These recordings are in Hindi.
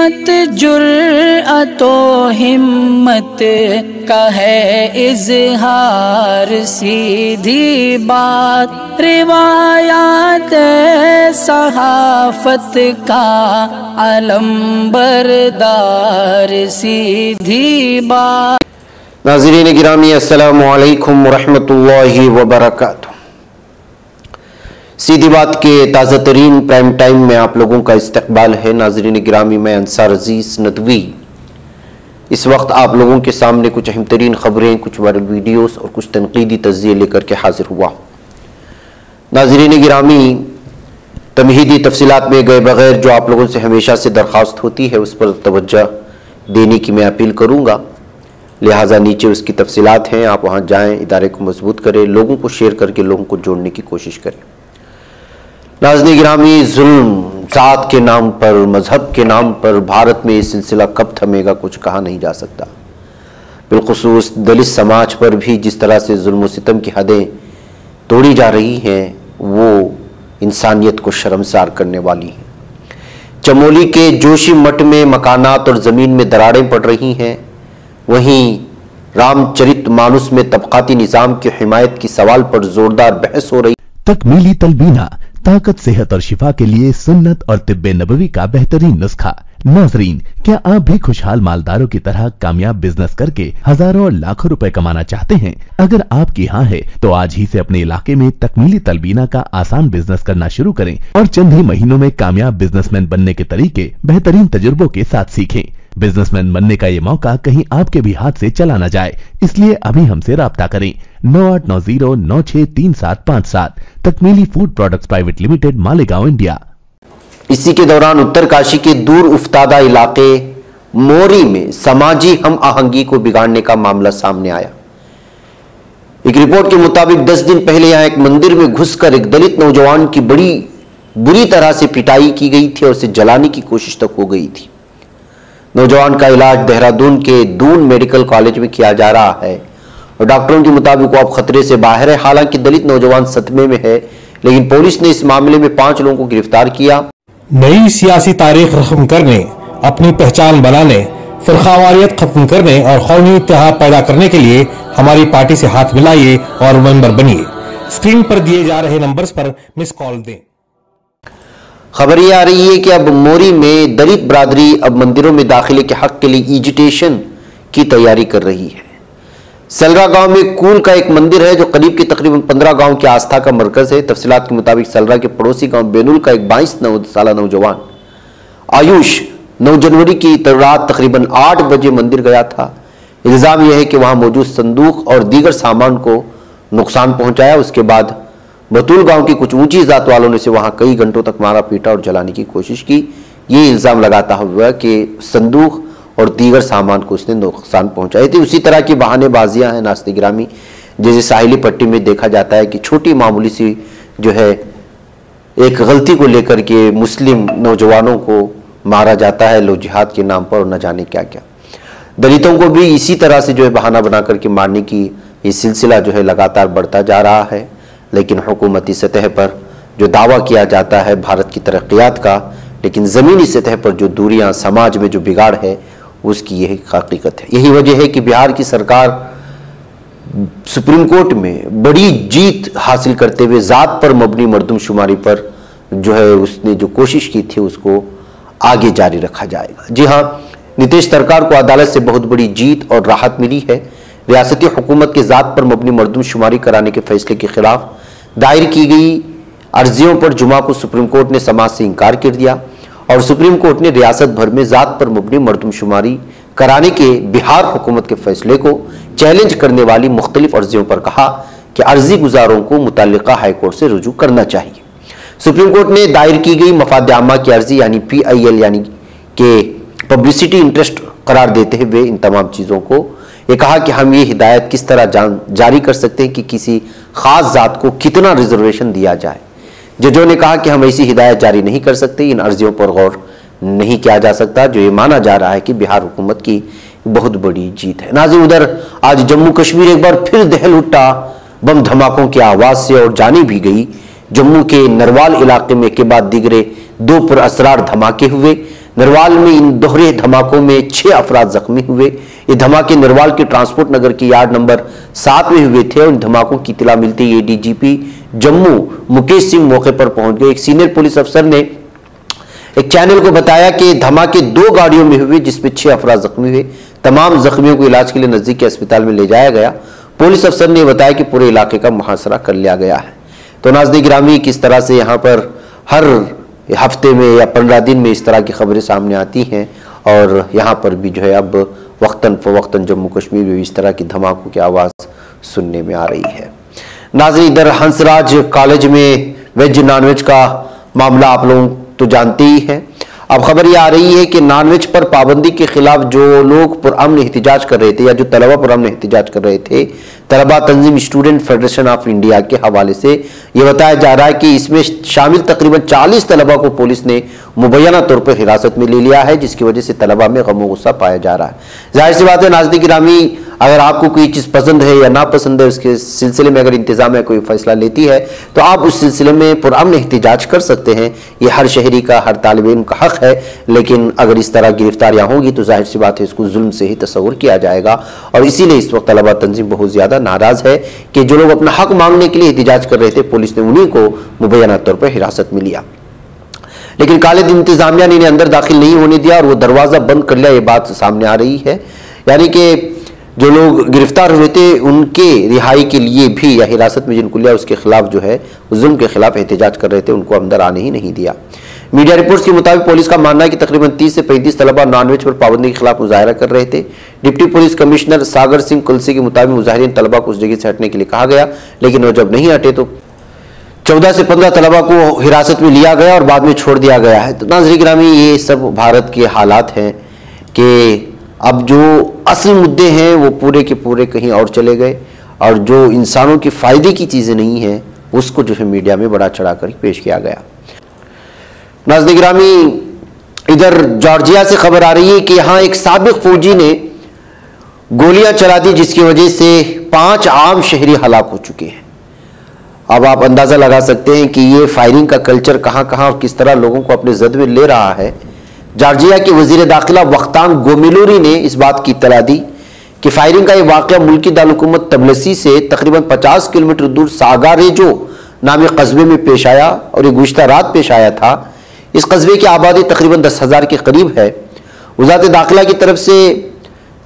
मत जुर्अतो हिम्मत का है इजहार, सीधी बात रिवायात सहाफत का अलंबरदार, सीधी बात। नाज़रीन गिरामी अस्सलामु अलैकुम रहमतुल्लाहि व बरकातुहू। सीधी बात के ताज़ा तरीन प्राइम टाइम में आप लोगों का इस्तकबाल है। नाज़रीन गिरामी, मैं अंसार अजीज़ नदवी इस वक्त आप लोगों के सामने कुछ अहम तरीन खबरें, कुछ वायरल वीडियोस और कुछ तनकीदी तज़्ज़िये लेकर के हाजिर हुआ। नाज़रीन गिरामी, तमहीदी तफसीलात में गए बगैर जो आप लोगों से हमेशा से दरख्वास्त होती है उस पर तवज्जो देने की मैं अपील करूँगा। लिहाजा नीचे उसकी तफसीलात हैं, आप वहाँ जाएँ, इदारे को मजबूत करें, लोगों को शेयर करके लोगों को जोड़ने की कोशिश करें। नाज़रीन गिरामी, जुल्म ज़ात के नाम पर, मजहब के नाम पर भारत में ये सिलसिला कब थमेगा कुछ कहा नहीं जा सकता। बिलखुसूस दलित समाज पर भी जिस तरह से जुल्म सितम की हदें तोड़ी जा रही हैं वो इंसानियत को शर्मसार करने वाली हैं। चमोली के जोशी मठ में मकानात और ज़मीन में दरारें पड़ रही हैं, वहीं रामचरितमानस में तबकाती निज़ाम की हिमायत की सवाल पर जोरदार बहस हो रही। तकमीली तलबीना ताकत, सेहत और शिफा के लिए सुन्नत और तिब्बे नबवी का बेहतरीन नुस्खा। नाजरीन, क्या आप भी खुशहाल मालदारों की तरह कामयाब बिजनेस करके हजारों और लाखों रुपए कमाना चाहते हैं? अगर आपकी हाँ है तो आज ही से अपने इलाके में तकमीली तलबीना का आसान बिजनेस करना शुरू करें और चंद ही महीनों में कामयाब बिजनेसमैन बनने के तरीके बेहतरीन तजुर्बों के साथ सीखें। बिजनेसमैन बनने का ये मौका कहीं आपके भी हाथ से चला न जाए, इसलिए अभी हमसे राब्ता करें। 9890963757। Takmili food products private limited, Malegaon, India. इसी के दौरान उत्तरकाशी के दूर उफ्तादा इलाके मोरी में समाजी हम आहंगी को बिगाड़ने का मामला सामने आया। एक रिपोर्ट के मुताबिक 10 दिन पहले यहां एक मंदिर में घुसकर एक दलित नौजवान की बड़ी बुरी तरह से पिटाई की गई थी और उसे जलाने की कोशिश तक हो गई थी। नौजवान का इलाज देहरादून के दून मेडिकल कॉलेज में किया जा रहा है और डॉक्टरों के मुताबिक वो अब खतरे से बाहर है। हालांकि दलित नौजवान सदमे में है, लेकिन पुलिस ने इस मामले में 5 लोगों को गिरफ्तार किया। नई सियासी तारीख रस्म करने, अपनी पहचान बनाने, फिरकावारियत खत्म करने और कौमी इत्तेहाद पैदा करने के लिए हमारी पार्टी से हाथ मिलाइए और मेंबर बनिए। स्क्रीन पर दिए जा रहे नंबर्स पर मिस कॉल दें। खबर यह आ रही है कि अब मोरी में दलित बरादरी अब मंदिरों में दाखिले के हक के लिए एजिटेशन की तैयारी कर रही है। सलरा गांव में कूल का एक मंदिर है जो करीब के तकरीबन 15 गांव की आस्था का मरकज है। तफसीलात के मुताबिक सलरा के पड़ोसी गांव बेनुल का एक 22 साल नौजवान आयुष 9 जनवरी की रात तकरीबन 8 बजे मंदिर गया था। इल्जाम यह है कि वहां मौजूद संदूक और दीगर सामान को नुकसान पहुंचाया। उसके बाद बतूल गांव की कुछ ऊंची जात वालों ने से वहां कई घंटों तक मारा पीटा और जलाने की कोशिश की। ये इल्जाम लगाता हुआ कि संदूक और दीगर सामान को उसने नुकसान पहुंचाए थे। उसी तरह की बहानेबाजियां हैं नाज़रीन गिरामी, जैसे साहिली पट्टी में देखा जाता है कि छोटी मामूली सी जो है एक गलती को लेकर के मुस्लिम नौजवानों को मारा जाता है, लोग जिहाद के नाम पर और न जाने क्या क्या। दलितों को भी इसी तरह से जो है बहाना बना करके मारने की ये सिलसिला जो है लगातार बढ़ता जा रहा है। लेकिन हुकूमती सतह पर जो दावा किया जाता है भारत की तरक्यात का, लेकिन ज़मीनी सतह पर जो दूरियां, समाज में जो बिगाड़ है उसकी यही हकीकत है। यही वजह है कि बिहार की सरकार सुप्रीम कोर्ट में बड़ी जीत हासिल करते हुए ज़ात पर मबनी मर्दमशुमारी पर जो है उसने जो कोशिश की थी उसको आगे जारी रखा जाएगा। जी हाँ, नीतीश सरकार को अदालत से बहुत बड़ी जीत और राहत मिली है। रियासती हुकूमत के ज़ात पर मबनी मर्दमशुमारी कराने के फैसले के खिलाफ दायर की गई अर्जियों पर जुमा को सुप्रीम कोर्ट ने समाज से इनकार कर दिया और सुप्रीम कोर्ट ने रियासत भर में ज़ात पर मबनी मर्दमशुमारी कराने के बिहार हुकूमत के फैसले को चैलेंज करने वाली मुख्तलिफ अर्जियों पर कहा कि अर्जी गुजारों को मुतल्लिका हाईकोर्ट से रुजू करना चाहिए। सुप्रीम कोर्ट ने दायर की गई मफाद आमा की अर्जी यानी PIL यानी कि पब्लिसिटी इंटरेस्ट करार देते हुए इन तमाम चीज़ों को ये कहा कि हम ये हिदायत किस तरह जारी कर सकते हैं कि किसी खास जात को कितना रिजर्वेशन दिया जाए। जजों ने कहा कि हम ऐसी हिदायत जारी नहीं कर सकते, इन अर्जियों पर गौर नहीं किया जा सकता, जो ये माना जा रहा है कि बिहार हुकूमत की बहुत बड़ी जीत है। नाज़रीन, उधर आज जम्मू कश्मीर एक बार फिर दहल उठा बम धमाकों की आवाज़ से और जाने भी गई। जम्मू के नरवाल इलाके में के बाद दिगरे 2 पुरअसरार धमाके हुए। नरवाल में इन दोहरे धमाकों में 6 अफराद जख्मी हुए। ये धमाके नरवाल के ट्रांसपोर्ट नगर के यार्ड नंबर 7 में हुए थे। उन धमाकों की इत्तला मिलती है डीजीपी जम्मू मुकेश सिंह मौके पर पहुंच गए। एक सीनियर पुलिस अफसर ने एक चैनल को बताया कि धमाके 2 गाड़ियों में हुए जिसमें 6 अफराद जख्मी हुए। तमाम जख्मियों को इलाज के लिए नजदीकी अस्पताल में ले जाया गया। पुलिस अफसर ने बताया कि पूरे इलाके का मुहासरा कर लिया गया है। तो नाज़रीन गिरामी, किस तरह से यहाँ पर हर हफ्ते में या 15 दिन में इस तरह की खबरें सामने आती हैं और यहाँ पर भी जो है अब वक्तन फवक्तन जम्मू कश्मीर में इस तरह की धमाकों की आवाज़ सुनने में आ रही है। नाज़रीन, इधर हंसराज कॉलेज में वेज नॉनवेज का मामला आप लोग तो जानते ही हैं। अब खबर ये आ रही है कि नॉनवेज पर पाबंदी के खिलाफ जो लोग पुरअमन एहतिजाज कर रहे थे या जो तलबा पुरअमन एहतिजाज कर रहे थे, तलबा तंजीम स्टूडेंट फेडरेशन ऑफ इंडिया के हवाले से ये बताया जा रहा है कि इसमें शामिल तकरीबन 40 तलबा को पुलिस ने मुबैना तौर पर हिरासत में ले लिया है, जिसकी वजह से तलबा में गम गुस्सा पाया जा रहा है। जाहिर सी बात है नाज़रीन गिरामी, अगर आपको कोई चीज़ पसंद है या नापसंद है, उसके सिलसिले में अगर इंतजामिया कोई फैसला लेती है तो आप उस सिलसिले में पुरअमन एहतिजाज कर सकते हैं। ये हर शहरी का, हर तालिब इल्म का हक है। लेकिन अगर इस तरह गिरफ्तारियां होंगी तो जाहिर सी बात है इसको जुल्म से ही तस्वुर किया जाएगा। और इसीलिए इस वक्त तलबा तंजीम बहुत ज़्यादा नाराज़ है कि जो लोग अपना हक मांगने के लिए एहतिजाज कर रहे थे, पुलिस ने उन्हीं को मुबैना तौर पर हिरासत में लिया। लेकिन काले दिन इंतजामिया ने इन्हें अंदर दाखिल नहीं होने दिया और वो दरवाज़ा बंद कर लिया। ये बात सामने आ रही है, यानी कि जो लोग गिरफ्तार हुए थे उनके रिहाई के लिए भी या हिरासत में जिनको लिया उसके खिलाफ जो है जुल्म के खिलाफ एहतिजाज कर रहे थे, उनको अंदर आने ही नहीं दिया। मीडिया रिपोर्ट्स के मुताबिक पुलिस का मानना है कि तकरीबन 30 से 35 तलबा नॉनवेज पर पाबंदी के खिलाफ मुजाहरा कर रहे थे। Deputy police commissioner Sagar Singh कुलसी के मुताबिक मुजाहिरीन तलबा को उस जगह से हटने के लिए कहा गया, लेकिन वो जब नहीं हटे तो 14 से 15 तलबा को हिरासत में लिया गया और बाद में छोड़ दिया गया है। तो नाज़रीन गिरामी, ये सब भारत के हालात हैं कि अब जो असल मुद्दे हैं वो पूरे के पूरे कहीं और चले गए और जो इंसानों के फायदे की चीज़ें नहीं हैं उसको जो है मीडिया में बढ़ा चढ़ा कर पेश किया गया। नाज़रीन गिरामी, इधर जॉर्जिया से खबर आ रही है कि यहाँ एक साबिक फौजी ने गोलियां चला दी, जिसकी वजह से 5 आम शहरी हलाक हो चुके हैं। अब आप अंदाज़ा लगा सकते हैं कि ये फायरिंग का कल्चर कहाँ कहाँ और किस तरह लोगों को अपने जद में ले रहा है। जॉर्जिया के वजीर दाखिला वख्तान गोमिलोरी ने इस बात की इत्तला दी कि फायरिंग का ये वाक़या मुल्की दारुलहुकूमत तबलसी से तकरीबन 50 किलोमीटर दूर सागारेजो नामी कस्बे में पेश आया और ये गुज़िश्ता रात पेश आया था। इस कस्बे की आबादी तकरीबन 10,000 के करीब है। वज़ारत दाखिला की तरफ से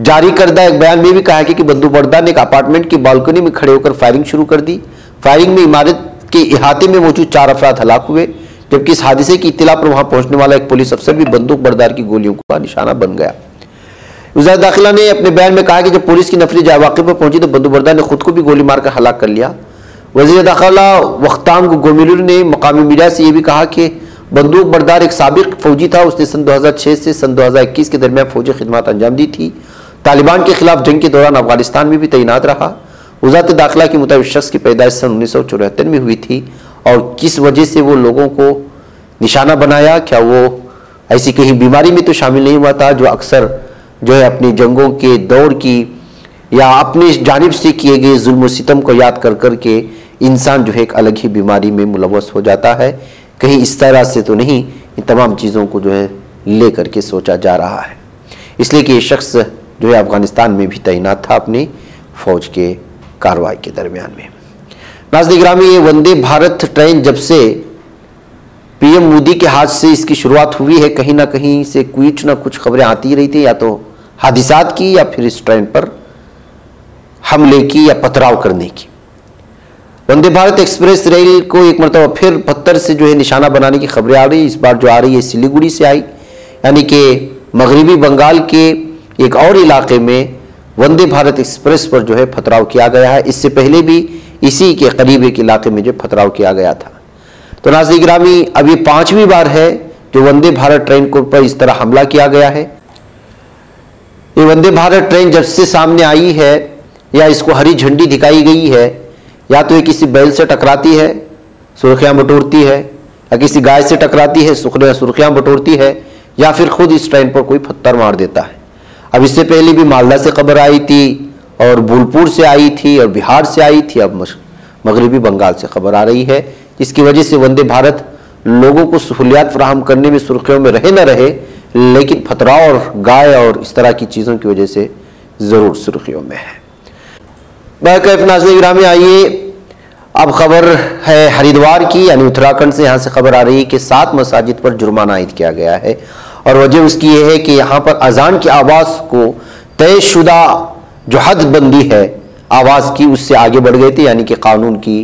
जारी करदा एक बयान में भी कहा कि बंदूकबरदार ने एक अपार्टमेंट की बालकनी में खड़े होकर फायरिंग शुरू कर दी। फायरिंग में इमारत के इहाते में मौजूद 4 अफराद हलाक हुए, जबकि इस हादसे की इत्तला पर वहां पहुंचने वाला एक पुलिस अफसर भी बंदूक बरदार की गोलियों का निशाना बन गया। वज़ारत दाखिला ने अपने बयान में कहा कि जब पुलिस की नफरी वाक़े पर पहुंची तो बंदूक बरदार ने खुद को भी गोली मारकर हलाक कर लिया। वज़ीर दाखिला वख्तान गोमिलोरी ने मकामी मीडिया से यह भी कहा कि बंदूक बरदार एक साबिक फौजी था। उसने सन 2006 से सन 2021 के दरमियान फौजी खिदमत अंजाम दी थी। तालिबान के खिलाफ जंग के दौरान अफगानिस्तान में भी तैनात रहा। वज़ारत दाखिला के मुताबिक शख्स की पैदाइश सन 1974 में हुई थी और किस वजह से वो लोगों को निशाना बनाया, क्या वो ऐसी कहीं बीमारी में तो शामिल नहीं हुआ था जो अक्सर जो है अपनी जंगों के दौर की या अपनी जानिब से किए गए जुल्म सितम को याद कर कर के इंसान जो है एक अलग ही बीमारी में मुलव्वस हो जाता है। कहीं इस तरह से तो नहीं, इन तमाम चीज़ों को जो है ले करके सोचा जा रहा है, इसलिए कि ये शख्स जो है अफगानिस्तान में भी तैनात था अपनी फौज के कार्रवाई के दरमियान में। नाज़रीन गिरामी, ये वंदे भारत ट्रेन जब से पीएम मोदी के हाथ से इसकी शुरुआत हुई है, कहीं ना कहीं से कुछ ना कुछ खबरें आती रही थी, या तो हादिसात की या फिर इस ट्रेन पर हमले की या पथराव करने की। वंदे भारत एक्सप्रेस रेल को एक मरतबा फिर पत्थर से जो है निशाना बनाने की खबरें आ रही है। इस बार जो आ रही है सिलीगुड़ी से आई, यानी कि मगरबी बंगाल के एक और इलाके में वंदे भारत एक्सप्रेस पर जो है पथराव किया गया है। इससे पहले भी इसी के करीब एक इलाके में जो पथराव किया गया था। तो नाज़रीन गिरामी, अब ये 5वीं बार है जो वंदे भारत ट्रेन को पर इस तरह हमला किया गया है। ये वंदे भारत ट्रेन जब से सामने आई है या इसको हरी झंडी दिखाई गई है, या तो ये किसी बैल से टकराती है, सुर्खियां बटोरती है, या किसी गाय से टकराती है, सुर्खियां बटोरती है, या फिर खुद इस ट्रेन पर कोई पत्थर मार देता है। अब इससे पहले भी मालदा से खबर आई थी और बोलपुर से आई थी और बिहार से आई थी, अब मगरबी बंगाल से खबर आ रही है, जिसकी वजह से वंदे भारत लोगों को सहूलियात फराहम करने में सुर्खियों में रहे न रहे, लेकिन फतरा और गाय और इस तरह की चीज़ों की वजह से ज़रूर सुर्खियों में है। नाज़रीन गिरामी, आइए अब खबर है हरिद्वार की, यानी उत्तराखंड से। यहाँ से खबर आ रही है कि 7 मसाजिद पर जुर्माना आयद किया गया है और वजह उसकी यह है कि यहाँ पर अजान की आवाज़ को तयशुदा जो हद बंदी है आवाज़ की, उससे आगे बढ़ गए थे, यानी कि कानून की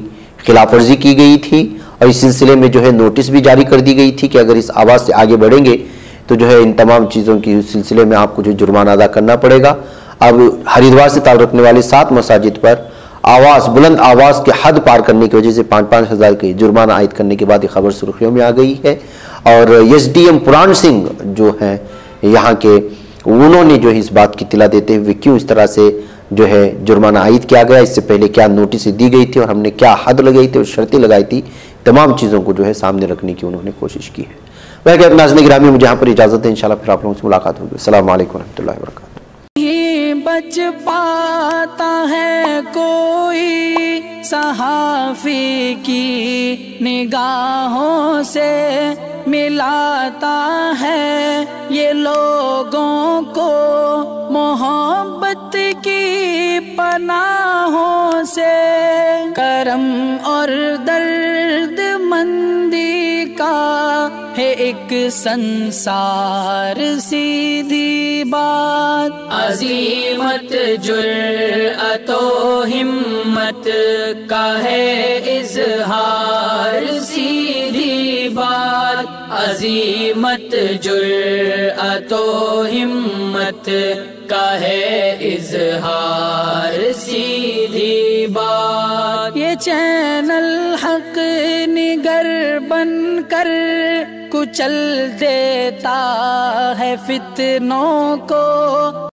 खिलाफ वर्जी की गई थी और इस सिलसिले में जो है नोटिस भी जारी कर दी गई थी कि अगर इस आवाज़ से आगे बढ़ेंगे तो जो है इन तमाम चीज़ों की सिलसिले में आपको जो जुर्माना अदा करना पड़ेगा। अब हरिद्वार से ताल्लुक़ रखने वाले 7 मसाजिद पर बुलंद आवाज़ के हद पार करने की वजह से 5-5 हज़ार के जुर्माना आयद करने के बाद ये खबर सुर्खियों में आ गई है। और SDM पुराण सिंह जो हैं यहाँ के, उन्होंने जो है इस बात की इत्तला देते हुए क्यों इस तरह से जो है जुर्माना आयद किया गया, इससे पहले क्या नोटिस दी गई थी और हमने क्या हद लगाई थी और शर्तें लगाई थी, तमाम चीज़ों को जो है सामने रखने की उन्होंने कोशिश की है। वह कहते नाज़रीन गिरामी, मुझे यहाँ पर इजाज़त है, इंशाल्लाह फिर आप लोगों से मुलाकात होगी। अस्सलाम वालेकुम रहमतुल्लाहि व बरकातहू। बच पाता है कोई सहाफ़ी की निगाहों से, मिलाता है ये लोगों को मोहब्बत की पनाहों से। करम और दर्द मंदी का है एक संसार, सीधी बात। अज़ीमत जुर्अतो हिम्मत का है इज़हार, सीधी बात। अज़ीमत जुर्अतो हिम्मत का है इज़हार, सीधी बात। ये चैनल हक निगर बनकर कुचल देता है फितनों को।